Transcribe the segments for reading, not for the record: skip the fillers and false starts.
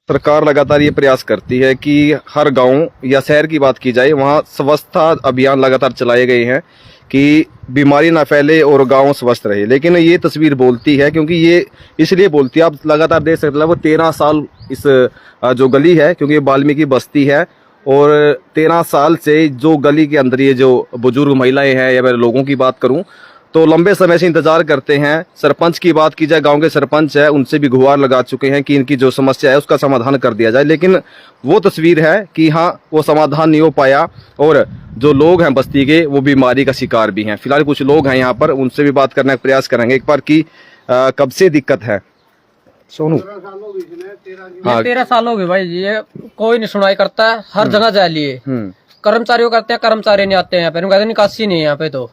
सरकार लगातार ये प्रयास करती है कि हर गांव या शहर की बात की जाए वहाँ स्वच्छता अभियान लगातार चलाए गए हैं कि बीमारी ना फैले और गांव स्वस्थ रहे। लेकिन ये तस्वीर बोलती है, क्योंकि ये इसलिए बोलती है, आप लगातार देख सकते हैं वो 13 साल इस जो गली है, क्योंकि ये वाल्मीकि बस्ती है और 13 साल से जो गली के अंदर ये जो बुजुर्ग महिलाएं हैं या मैं लोगों की बात करूं तो लंबे समय से इंतजार करते हैं। सरपंच की बात की जाए, गांव के सरपंच है, उनसे भी गुहार लगा चुके हैं कि इनकी जो समस्या है उसका समाधान कर दिया जाए। लेकिन वो तस्वीर है कि हाँ, वो समाधान नहीं हो पाया और जो लोग हैं बस्ती के वो बीमारी का शिकार भी हैं। फिलहाल कुछ लोग हैं यहाँ पर, उनसे भी बात करने का प्रयास करेंगे एक बार कि कब से दिक्कत है। सोनू, हाँ 13 साल हो गए भाई, ये कोई नहीं सुनाई करता है, हर जगह जा लिए कर्मचारियों करते हैं, कर्मचारी नहीं आते हैं यहाँ पे, कहते निकासी नहीं है यहाँ पे। तो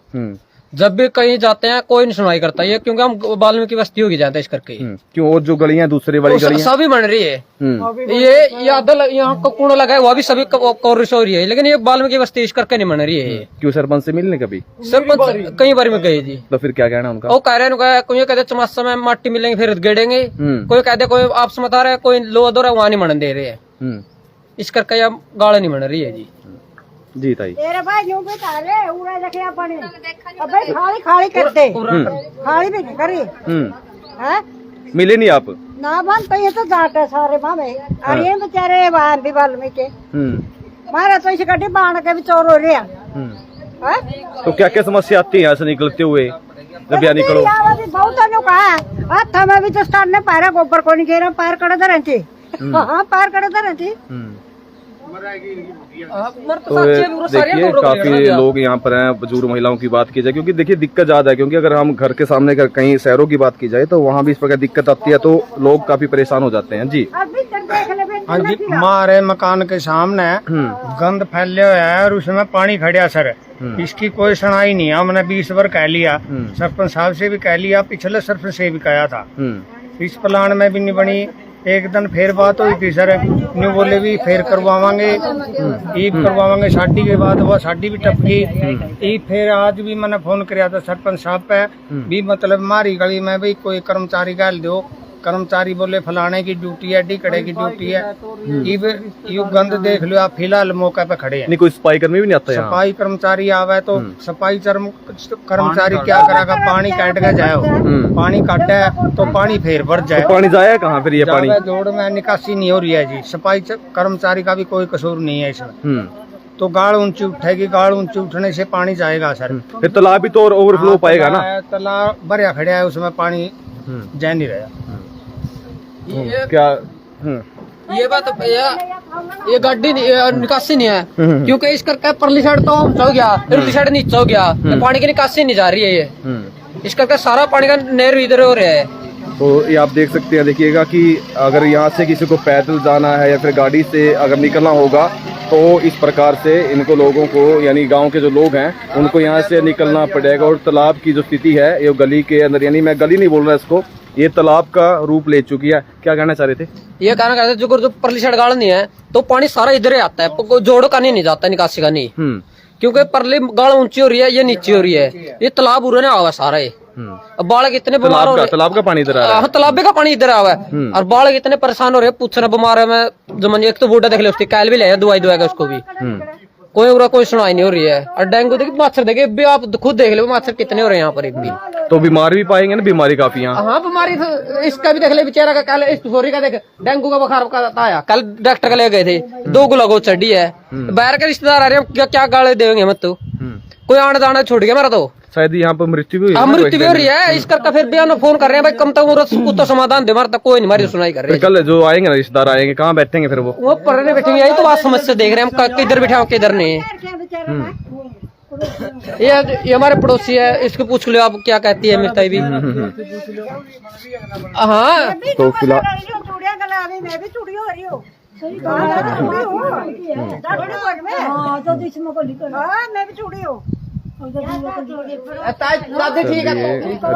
जब भी कहीं जाते हैं कोई नहीं सुनाई करता, ये क्योंकि हम वाल्मीकि बस्ती होगी जाते हैं इस करके। क्यों, और जो गलियां दूसरी वाली गलियां सभी बन रही है, ये आधा यहाँ कूड़ा लगा है वो भी सभी कोरिश हो रही है, लेकिन ये वाल्मीकि बस्ती इस करके नहीं बन रही है। क्यों, सरपंच से मिलने कभी? सरपंच कई बार में गए जी। तो फिर क्या कहना उनका? वो कह रहे हैं, कोई कहते चमासा में माटी मिलेंगे फिर गेड़ेंगे, कोई कहते कोई आपस में बता रहे, कोई लो दो वहाँ नहीं मन दे रहे हैं, इस करके यहाँ गाड़ नहीं बन रही है जी। जी ताई, तेरे भाई यूं भी तारे उड़ा देखे अपने अबे खाली खाली कर दे, खाली भी नहीं करी हैं, मिले नहीं आप ना बन तो ये तो जाट है सारे मामे। अरे ये बेचारे वहां भी वाल्मीकि मारा तो इस गड्डी बाण के भी चोर हो रहे हैं। तो क्या क्या समस्या आती है यहाँ से निकलते हुए जब यहाँ निकलो? बहुत कहा हाथ में भी तो स्टार ने पैरा गोबर को नहीं गिरा, पैर कड़े धरे थी। हाँ पैर कड़े धरे थी। तो देखिए काफी लोग यहाँ पर हैं। बुजुर्ग महिलाओं की बात की जाए, क्योंकि देखिए दिक्कत ज्यादा है, क्योंकि अगर हम घर के सामने कहीं शहरों की बात की जाए तो वहाँ भी इस प्रकार दिक्कत आती है, तो लोग काफी परेशान हो जाते हैं। जी हाँ जी, हमारे मकान के सामने गंद फैले हुए है और उसमें पानी खड़ा सर, इसकी कोई सुनाई नहीं है। हमने 20 बार कह लिया, सरपंच साहब से भी कह लिया, पिछले सरपंच से भी कहा था, इस प्लान में भी नहीं बनी। एक दिन फिर बात हुई थी सर, न्यू बोले भी फिर करवावांगे, ईद करवावांगे, शादी के बाद वह शादी भी टप गई। फिर आज भी मैंने फोन किया था सरपंच साहब पे भी, मतलब हमारी गली में भी कोई कर्मचारी गाल दो, कर्मचारी बोले फलाने की ड्यूटी है, डी-कड़े की ड्यूटी है। ये गंद देख लो आप, फिलहाल मौके पे खड़े हैं। नहीं, कोई सफाई कर्मी भी नहीं आता? सफाई कर्मचारी आवे तो सफाई कर्मचारी क्या करेगा? पानी काट के जाए, पानी काटे तो पानी फिर भर जाए, तो पानी जाए कहाँ फिर? ये पानी जोड़ में निकासी नहीं हो रही है जी। सफाई कर्मचारी का भी कोई कसूर नहीं है इसमें। तो गाड़ ऊंची उठेगी, गाड़ ऊंची उठने से पानी जाएगा सर। फिर तालाब भी तो ओवरफ्लो पाएगा ना? तालाब भरिया खड़ा है, उसमें पानी जा नहीं रहा। क्या ये बात ये गड्डी निकासी नहीं है, क्योंकि इस करके परली साइड तो ऊंचा हो गया, उरली साइड नीचा हो गया, तो पानी की निकासी नहीं जा रही है ये, इस करके सारा पानी का नहर इधर हो रहा है। तो ये आप देख सकते हैं, देखिएगा कि अगर यहाँ से किसी को पैदल जाना है या फिर गाड़ी से अगर निकलना होगा तो इस प्रकार से इनको लोगों को, यानी गांव के जो लोग हैं उनको यहाँ से निकलना पड़ेगा। और तालाब की जो स्थिति है ये गली के अंदर, यानी मैं गली नहीं बोल रहा इसको, ये तालाब का रूप ले चुकी है। क्या कहना चाह रहे थे? ये कहना चाहते जो परली साइड गाड़ नहीं है तो पानी सारा इधर ही आता है, जोड़ो का नहीं जाता, निकासी का नहीं, क्योंकि परली गाड़ ऊंची हो रही है, ये नीची हो रही है, ये तालाब उड़ने आवा सारा है। अब बालक इतने बीमार हो रहे, तालाब का पानी इधर आ रहा है, तालाबे का पानी इधर आवा है, और बालक इतने परेशान हो रहे हैं, पूछना बीमार है। मैं जमन एक तो बूढ़ा देख ले, उसकी कैल भी ले दवाई दुआएगा उसको भी, कोई सुनाई नहीं हो रही है। और डेंगू देखिए, मच्छर देखे भी, आप खुद देख लो मच्छर कितने हो रहे हैं यहाँ पर एक भी। तो बीमार भी पाएंगे ना, बीमारी काफी यहाँ। हाँ बीमारी तो इसका भी देख ले बेचारा का, कल इस सोरी का देख, डेंगू का बुखार आया, कल डॉक्टर का ले गए थे, 2 गुलागो चढ़ी है, बाहर के रिश्तेदार आ रहे हैं, क्या गाले देंगे मत, तो कोई आने दाना छोड़ गया मेरा, तो शायद यहाँ पर मृत्यु भी हो रही है। इस करके फिर भी फोन कर रहे हैं भाई, कम तक तो समाधान दे, मार तक कोई नहीं, हमारी सुनाई कर रहे हैं। कल जो आएंगे ना रिश्तेदार आएंगे, कहाँ बैठेंगे फिर? वो पढ़ने बैठेंगे, यही तो बात समस्या देख रहे हैं हम, किधर बैठे किधर नहीं। ये हमारे पड़ोसी है, इसको पूछ लो आप क्या कहती है मिर्ताई भी। हाँ तो फिलहाल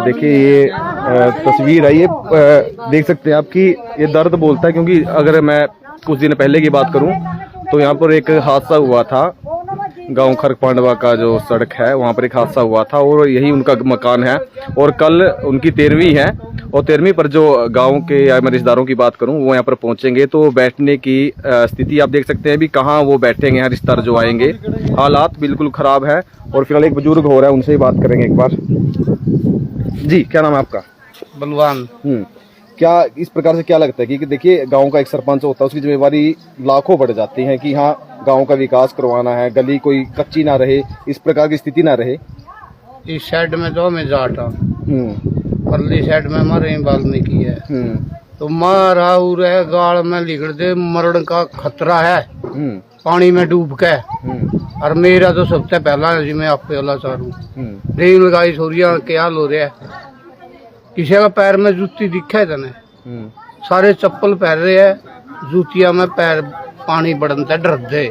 देखिए ये तस्वीर है, ये देख सकते हैं आप कि ये दर्द बोलता है। क्योंकि अगर मैं कुछ दिन पहले की बात करूं तो यहाँ पर एक हादसा हुआ था, गांव खरक पांडवा का जो सड़क है वहां पर एक हादसा हुआ था और यही उनका मकान है और कल उनकी 13वीं है और 13वीं पर जो गांव के या मैं रिश्तेदारों की बात करूं वो यहाँ पर पहुंचेंगे तो बैठने की स्थिति आप देख सकते हैं भी कहाँ वो बैठेंगे यहाँ रिश्तेदार जो आएंगे। हालात बिल्कुल खराब है और फिलहाल एक बुजुर्ग हो रहा है उनसे ही बात करेंगे एक बार। जी क्या नाम है आपका? बलवान। क्या इस प्रकार से क्या लगता है कि देखिए गांव का एक सरपंच होता है उसकी जिम्मेवारी लाखों बढ़ जाती है कि हाँ गांव का विकास करवाना है, गली कोई कच्ची ना रहे, इस प्रकार की स्थिति ना रहे। इस साइड में तो मैं जाटा परली साइड में हमारे वाल्मीकि है तो मारा उरे गाड़ में लिखड़ दे मरण का खतरा है पानी में डूब के। और मेरा तो सबसे पहला है जी मैं आप पे वाला चारू रेल लगाई सोरिया क्या लो रहा है किसी का पैर में जूती दिखा है तने सारे चप्पल पहन रहे हैं जूतिया में पैर पानी बढ़ता डर दे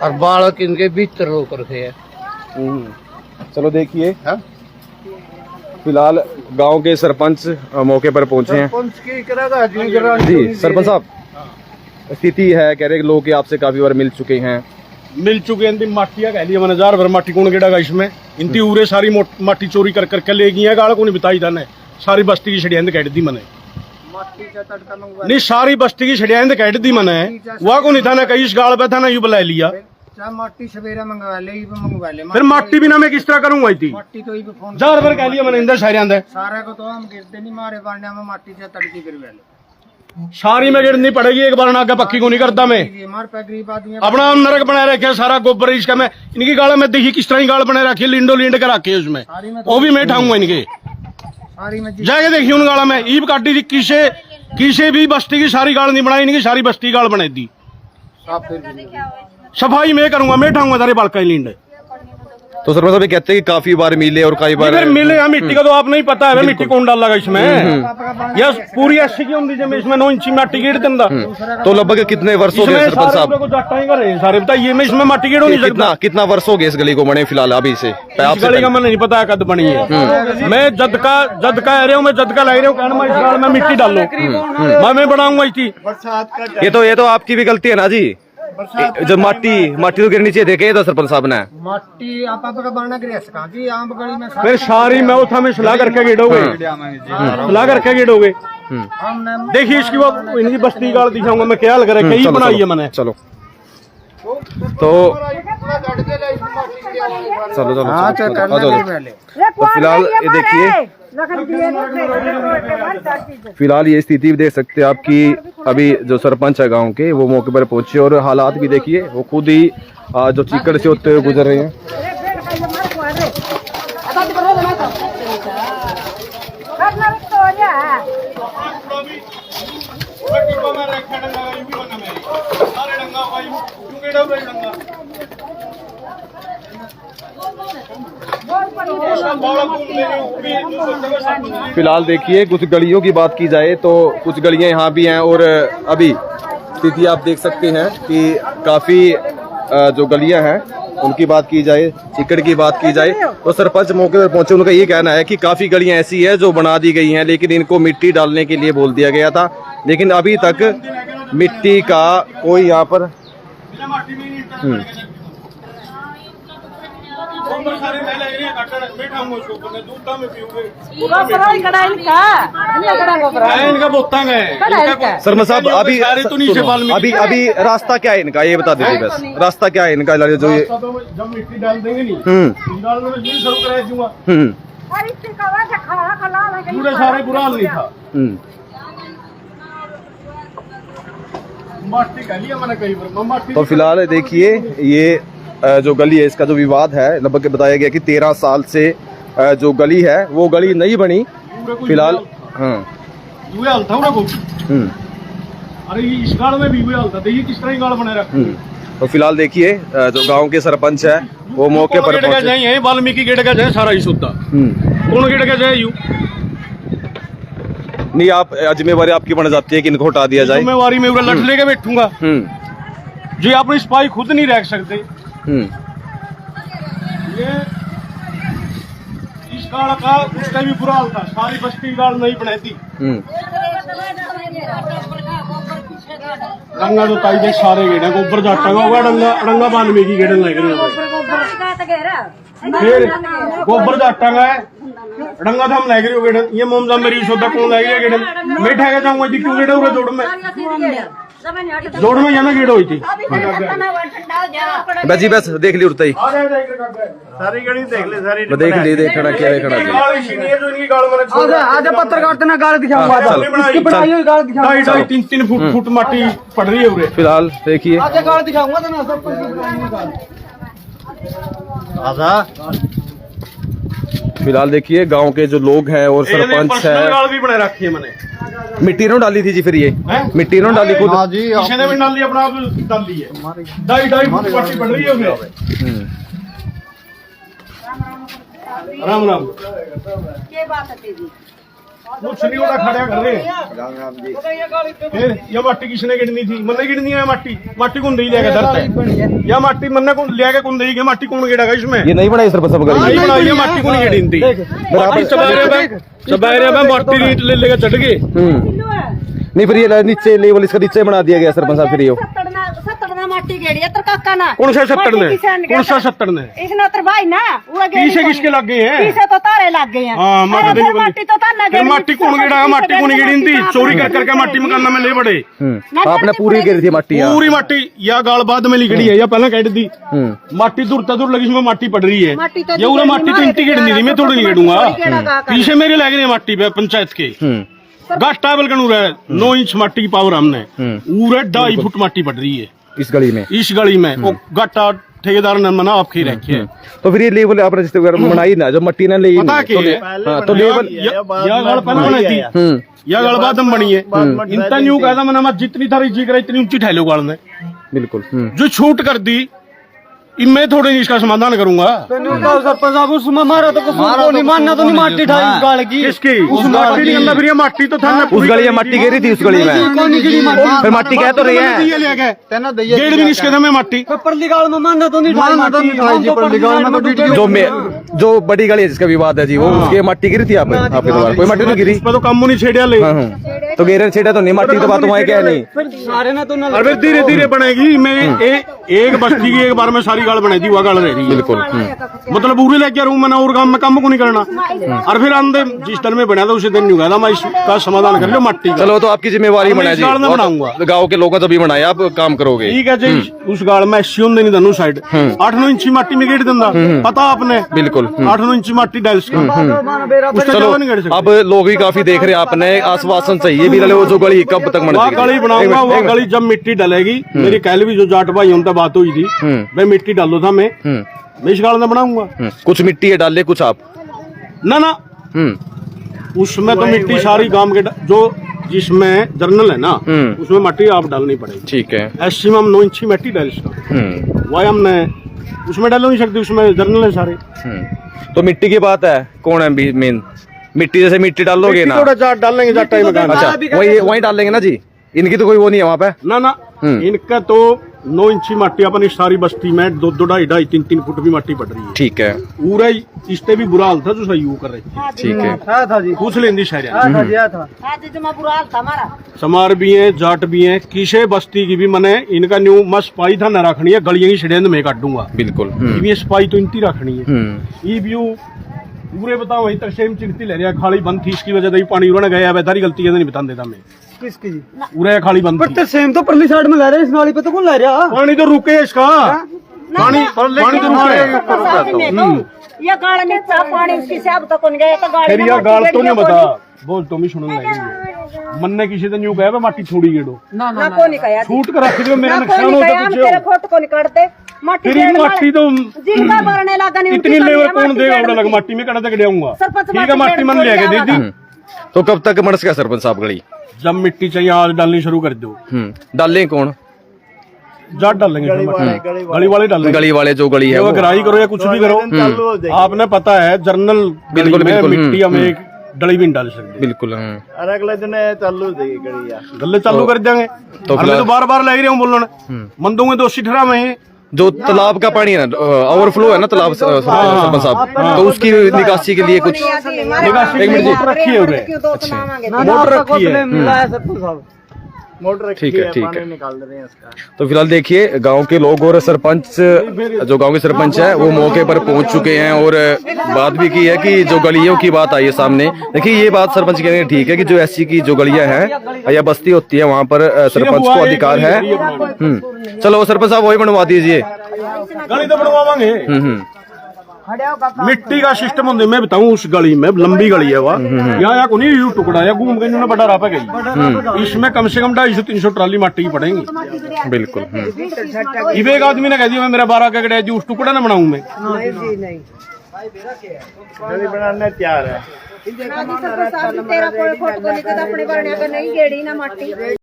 और बालक इनके भीतर रो करते हैं। चलो देखिए फिलहाल गांव के सरपंच मौके पर पहुंचे हैं। जी सरपंच साहब स्थिति है कह रहे लोग आपसे काफी बार मिल चुके हैं माटिया कह लिया मैंने 1000 भर माटी कौन गेड़ा इसमें इनती उरे सारी माटी चोरी कर करके ले गई है गाड़ को नहीं बताई जाने सारी बस्ती की छड़ियांद कह दी मैंने नहीं सारी बस्ती की छड़ियांद कह दी मैंने वह को नहीं था ना कहीं इस गाड़ पे था ना यू बुला लिया माटी सवेरा मंगवा ले फिर माटी भी ना मैं किस तरह करूंगा इतनी माटी तो 1000 भर कह लिया मैंने इंदर सारे सारा को तो हम गिरते नहीं मारे बांडे में माटी से तड़की करवा ले सारी में गिरनी पड़ेगी एक बार ना आगे पक्की को नहीं करता मैं अपना नरक बनाए रखे सारा गोबर इसका मैं इनकी गाड़ में देखिए किस तरह की गाड़ बनाए रखी लिंडो लिंड के रखे उसमें वो भी मैं ठाऊंगा इनके जाके देखिए उन गाड़ा में ईब काटी थी किसे भी बस्ती की सारी गाड़ नहीं बनाई इनकी सारी बस्ती गाड़ बनाई दी सफाई मैं करूंगा मैं ठाऊंगा सारे बालका लिंड। तो सरपंच साहब कहते हैं कि काफी बार मिले और कई बार मिले मिट्टी का तो आप नहीं पता है मिट्टी कौन डाल लगा इसमें यह पूरी 80 की होती इसमें 9 इंची माटी गेड़ देंदा तो लगभग कितने वर्ष हो गए सरपंच साहब सारे बताइए मैं इसमें माटी गेड़ नहीं सकता कितना वर्ष हो गए इस गली को बने फिलहाल अभी से गली का मैंने नहीं पता कद बनी है मैं जद का रह रहा हूँ मैं जद का ला रहा हूँ कहना मैं इस गाड़ में मिट्टी डालो मैं बनाऊंगा इसकी ये तो आपकी भी गलती है ना जी जब माटी तो गिरनी चाहिए देखे तो सरपंच साहब ने माटी आप का बनना जी आम गली में फिर सारी मैं उठा में सलाह करके गिरोगे सलाह करके गिरोगे देखिए इसकी वो इनकी बस्ती गाड़ दिखाऊंगा मैं क्या लग रहा है कहीं बनाई है मैंने। चलो तो फिलहाल ये देखिए फिलहाल ये स्थिति भी देख सकते हैं आपकी अभी जो सरपंच है गांव के वो मौके पर पहुंचे और हालात भी देखिए वो खुद ही जो चीकड़ से होते हुए गुजर रहे हैं। फिलहाल देखिए कुछ गलियों की बात की जाए तो कुछ गलियां यहाँ भी हैं और अभी स्थिति आप देख सकते हैं कि काफी जो गलियां हैं उनकी बात की जाए चिकड़ की बात की जाए तो सरपंच मौके पर पहुंचे उनका ये कहना है कि काफी गलियां ऐसी है जो बना दी गई हैं लेकिन इनको मिट्टी डालने के लिए बोल दिया गया था लेकिन अभी तक मिट्टी का कोई यहाँ पर शर्मा साहब अभी रास्ता क्या है इनका ये बता दीजिए बस रास्ता क्या है इनका जो ये जब मिट्टी डाल देंगे नहीं पूरे सारे बुरा हाल नहीं था तो फिलहाल देखिए ये जो गली है इसका जो विवाद है लगभग बताया गया कि 13 साल से जो गली है वो गली नहीं बनी फिलहाल। अरे इस गाड़ में भी हाल था देखिए किस तरह गाड़ बना रखा तो फिलहाल देखिए जो गांव के सरपंच है वो मौके पर पहुंचे वाल्मीकि गेट का जाए सारा ही सुद्धा कौन गेट का जाए यू नहीं आप जिम्मेवारी आपकी बन जाती है कि इनको हटा दिया जाए जिम्मेवारी में लट लेके बैठूंगा जी अपनी सिपाही खुद नहीं रख सकते ये इस गाड़ का उसका भी बुरा हाल था सारी बस्ती गाड़ नहीं बनाई थी डंगा तो ताई देख सारे गेड़े गोबर जाटा का होगा डंगा डंगा बांध में की गेड़न लग रही है फिर गोबर जाटा का है डंगा तो हम लग रही हो गेड़न ये मोमजा मेरी सोदा कौन लग रही है गेड़न मैं ठेके जाऊंगा जी क्यों गेड़े हो जोड़ में जाना गेड़ हुई थी बस जी बस देख ली उड़ता ही सारी गड़ी देख ले सारी देख ली देखना क्या देखना आजा पत्रकार तना गाल दिखाऊंगा इसकी बनाई हुई गाल दिखाऊंगा 2.5-3 फुट माटी पड़ रही है उरे फिलहाल देखिए आजा गाल दिखाऊंगा तना सब आजा फिलहाल देखिए गांव के जो लोग हैं और सरपंच है गाल भी बना रखी है मैंने मिट्टी नो डाली थी जी फिर ये मिट्टी नो डाली खुद किसी ने भी डाल ली अपना आप डाल ली है 2.5 फुट माटी पड़ रही है उरे राम राम कुछ नहीं होता खड़ा कर रहे फिर ये माटी किसने गिरनी थी मन्ने गिरनी है माटी माटी कौन नहीं लेके धरता है या माटी मन्ने कौन लेके कौन देगी माटी कौन गिरेगा इसमें ये नहीं बनाई सरपंच साहब नहीं बनाई ये माटी कौन गिरनी थी माटी चबारे में माटी रीट ले लेकर चढ़ गए नहीं फिर ये नीचे लेवल इसका नीचे बना दिया गया सरपंच साहब फिर ये माटी गेड़ी है काका ना कौन सा 70 ने इसने तो भाई ना वो पीछे किसके लग गए हैं पीछे तो तारे लग गए हैं हाँ माटी तो ताना फिर माटी कौन गिरा माटी कौन गिरी थी चोरी कर करके माटी मकाना में ले बड़े आपने पूरी गिरी थी माटी पूरी माटी या गाल बाद में लिखड़ी है या पहले कह दी माटी दूर लगी इसमें माटी पड़ रही है ये पूरा माटी तो इंटी गिरनी थी मैं थोड़ी नहीं गिरूंगा पीछे मेरे लग रही है माटी पे पंचायत के गाटा बलकन उरा 9 इंच माटी की पावर हमने पूरे 2.5 फुट माटी पड़ रही है इस गली में वो गाटा ठेकेदार ने मना आपके रखे है तो फिर ये लेवल आपने जिस बनाई ना जब मट्टी ने ले पता तो लेवल या गड़ पहले बनाई थी या गड़ बाद में बनी है इतना न्यू कहता मैंने मैं जितनी थारी जी करा इतनी ऊंची ठहलो गाड़ ने बिल्कुल जो छूट कर दी मैं थोड़ी इसका समाधान करूंगा सरपंच साहब उसमें मारा तो नहीं मानना तो नहीं माटी ढाई गाल की किसकी उस माटी के अंदर फिर ये माटी तो था उस गली में मट्टी गिरी थी उस गली में फिर मट्टी कह तो रही है गेड़ भी इसके दम में माटी परली गाल में मानना तो नहीं जो बड़ी गली है जिसका विवाद है जी वो उसकी मट्टी गिरी थी आपके द्वारा कोई मट्टी तो गिरी तो कम नहीं छेड़ा ले तो गेरे छेड़ा तो नहीं मट्टी तो बात वहाँ क्या नहीं सारे ना तो अरे धीरे धीरे बनेगी मैं एक बस्ती की एक बार में सारी गाड़ बनाई थी वह गाड़ रह रही है बिल्कुल मतलब पूरे लेके रूम में और काम में काम को नहीं करना और फिर अंदर जिस दिन में बना था उसी दिन नहीं हुआ था मैं इसका समाधान कर लो मट्टी चलो तो आपकी जिम्मेवारी बनाए जी बनाऊंगा गाँव के लोगों से भी बनाए आप काम करोगे ठीक है जी उस गाड़ में शिवन देनी दोनों साइड 8-9 इंची माटी में गेट दिंदा पता आपने बिल्कुल 8-9 इंची माटी डाल चलो अब लोग भी काफी देख रहे हैं आपने आश्वासन चाहिए भी वो जो गली कब तक वह गली बनाऊंगा वो गली जब मिट्टी डलेगी मेरी कल भी जो जाट भाई उनसे बात हुई थी मैं मिट्टी डालो था मैं इस गाड़ में बनाऊंगा कुछ मिट्टी है डाले कुछ आप ना उसमें तो मिट्टी सारी गांव के जो जिसमें जर्नल है ना उसमें मिट्टी आप डालनी पड़ेगी ठीक है ऐसी में हम 9 इंची मिट्टी डाल सकते वही हमने उसमें डाल नहीं सकते उसमें जर्नल है सारे तो मिट्टी की बात है कौन है मेन मिट्टी जैसे मिट्टी डालोगे ना जाट डालेंगे जाट टाइम अच्छा वही डाल लेंगे ना जी इनकी तो कोई वो नहीं है वहाँ पे ना इनका तो 9 इंची माटी अपनी सारी बस्ती में 2-2.5-3 फुट भी माटी पड़ रही है ठीक है पूरा इससे भी बुरा हाल था जो सही कर रही थी ठीक है पूछ लेंदी शहर हमारा समार भी है जाट भी है किसे बस्ती की भी मैंने इनका न्यू मैं सफाई था न रखनी है गलियां की छड़ेंद में काटूंगा बिल्कुल ये सफाई तो इनती रखनी है ये व्यू पूरे बताओ वहीं तक सेम चिड़ती ले रहा खाली बंद थी इसकी वजह से पानी उन्होंने गया बेदारी गलती नहीं बता देता मैं किसकी जी पूरे खाली बंद पर सेम तो परली साइड में ले रहे इस नाली पे तो कौन ले रहा पानी तो रुके इसका पानी तो रुके ये गाड़ में पानी उसकी से अब तक कौन गया तो गाड़ी फिर यार गाल तो नहीं बता बोल तुम ही सुनने लगे मन्ने किसी दिन यूं कहे माटी छोड़ी गेड़ो ना को नहीं कहा छूट कर रख दियो मेरा नुकसान होता हम तेरे खोट को नहीं काटते माटी फिर माटी तो जिनका भरने लगा नहीं इतनी लेवल कौन देगा उड़ा लग माटी में कड़ा तक देऊंगा ठीक है माटी मन ले के दे दी तो कब तक मर सका सरपंच साहब गली जब मिट्टी चाहिए आज डालनी शुरू कर दो डालें कौन जाट डालेंगे गली वाले डालेंगे गली वाले जो गली है वो गराई करो या कुछ भी करो आपने पता है जर्नल बिल्कुल मिट्टी हम एक डली भी नहीं डाल सकते बिल्कुल अगले दिन चालू देगी गड़िया गले चालू कर देंगे तो बार बार लग रहे हूँ बोलने मन दूंगे तो 80 ठहरा में जो तालाब का पानी है ना ओवरफ्लो है ना तालाब सरपंच साहब तो उसकी निकासी के लिए कुछ एक मिनट जी रखी है मोटर रखी है मोटर ठीक रखी है, है, ठीक पानी है। निकाल रहे हैं इसका। तो फिलहाल देखिए गांव के लोग और सरपंच, जो गांव के सरपंच है वो मौके पर पहुंच चुके हैं और बात भी की है कि जो गलियों की बात आई है सामने। देखिए ये बात सरपंच कह रहे हैं ठीक है कि जो ऐसी की जो गलियां हैं या बस्ती होती है वहां पर सरपंच को अधिकार है। चलो सरपंच साहब वही बनवा दीजिए। गली तो बनवावांगे। मिट्टी का सिस्टम होंगे, मैं बताऊं उस गली में लंबी गली है वह, यहाँ को नहीं यू टुकड़ा या घूम के इन्होंने बड़ा रापा गई, इसमें कम से कम 250-300 ट्राली मिट्टी की पड़ेंगी। बिल्कुल। इवे एक आदमी ने कह दिया मैं मेरा 12 का गड्ढा उस टुकड़ा ना बनाऊं मैं। गली बनाने तैयार है। तेरा कोई फोटो को निकलता अपने बरने का नहीं गेड़ी ना माटी।